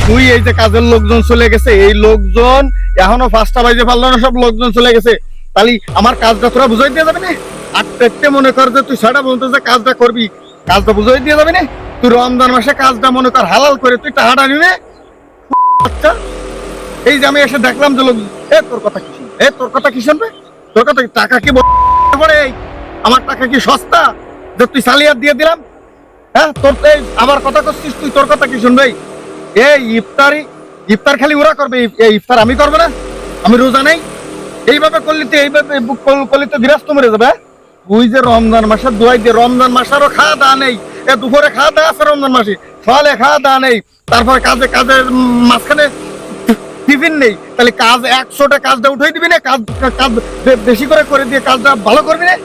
তুই এই যে কাজের লোকজন চলে গেছে, এই লোকজন এখনো 5টা বাজে পারলো না, সব লোকজন চলে গেছে। তাহলে আমার কাজটা তোরা বুঝাই দিয়ে যাবে না? আটটা মনে কর যে তুই 6টা পর্যন্ত যে কাজটা করবি, কাজটা বুঝাই দিয়ে যাবে না? তুই রমজান মাসে কাজটা মনে কর হালাল করে তুই টাকাটা নিবে। আচ্ছা, এই যে আমি এসে দেখলাম যে লোক, তোর কথা কি শুনবে? তোর কথা কি শুনবে? তোর কথা টাকা কি পড়ে? আমার টাকা কি সস্তা যে তুই সালিয়াত দিয়ে দিলাম? হ্যাঁ, তোর আমার কথা করছিস তুই, তোর কথা কি শুনবে? এই ইফতার খালি ওরা করবে, এই ইফতার আমি করবো না? আমি রোজা নেই? এইভাবে করলি তো, এইভাবে করলি তো গৃহস্থ মরে যাবে। তুই যে রমজান মাসের দোয়াই দিয়ে, রমজান মাসেরও খাওয়া দাওয়া নেই, দুপুরে খাওয়া দাওয়া আছে রমজান মাসে, সকালে খাওয়া দাওয়া নেই, তারপর কাজের মাঝখানে টিফিন নেই, তাহলে কাজ 100টা কাজটা উঠাই দিবি না? কাজ বেশি করে দিয়ে কাজটা ভালো করবি না?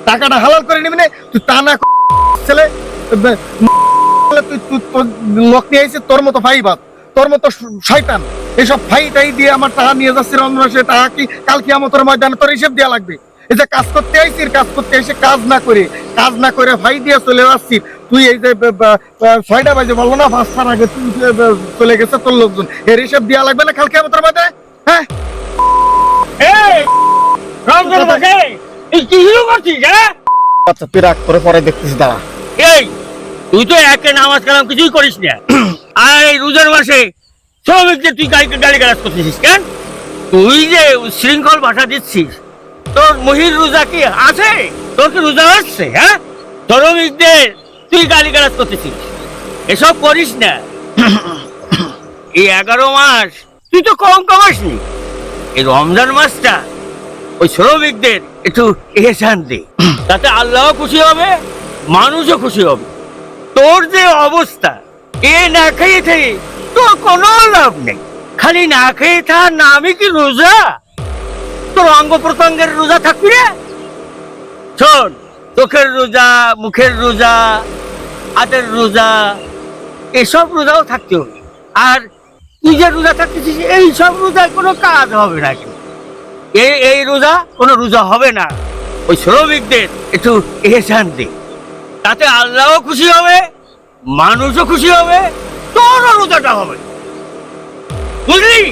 টাকাটা হালাল করে নিবি না? তুই তা না ছেলে, লোক নিয়ে আইছে তোর মতো ফাইবাদ, তোর মতো শয়তান, এইসব ফাইটাই দিয়ে আমার টাকা নিয়ে যাচ্ছে রমজান মাসে। টাকা কি কাল কিয়ামতের ময়দানে তোর হিসেব দেওয়া লাগবে? এই যে কাজ করতে আইসি, কাজ করতে এসে কাজ না করে ফাই দিয়ে চলে আসছি। তুই এই যে 6টা বাজে বলবো না, 5টার আগে তুই চলে গেছে তোর লোকজন, এর হিসেব দেওয়া লাগবে না কাল কিয়ামতের ময়দানে? হ্যাঁ, রমজান মাসে এই কি শুরু করছিস? হ্যাঁ, আচ্ছা তুই রাগ করে পরে দেখতেছি, দাঁড়া। এই তুই তো একে নামাজ কালাম কিছুই করিস না, আর এই রোজার মাসে শ্রমিকদের তুই গালি গালাজ করতেছিস কেন? তুই যে উশৃঙ্খল ভাষা দিচ্ছিস, তোর মহির রোজা কি আছে? তোর কি রোজা আসছে? হ্যাঁ, শ্রমিকদের তুই গালি গালাজ করতেছিস, এসব করিস না। এই 11 মাস তুই তো কম কামাসনি, এই রমজান মাসটা ওই শ্রমিকদের একটু এহসান দে, তাতে আল্লাহও খুশি হবে, মানুষও খুশি হবে। তোর যে অবস্থা, এ না খেয়ে থেকে তোর কোনো লাভ নেই, খালি না খেয়ে থাকার নামই কি রোজা? তোর অঙ্গ প্রত্যঙ্গের রোজা থাকবি রে? শোন, চোখের রোজা, মুখের রোজা, হাতের রোজা, এসব রোজাও থাকতে হবে। আর তুই যে রোজা থাকতেছিস, এই সব রোজায় কোনো কাজ হবে না, কিন্তু এই রোজা কোনো রোজা হবে না। ওই শ্রমিকদের একটু এহসান দে, তাতে আল্লাহও খুশি হবে, মানুষও খুশি হবে, তোরও রোজাটা হবে, বুঝলি?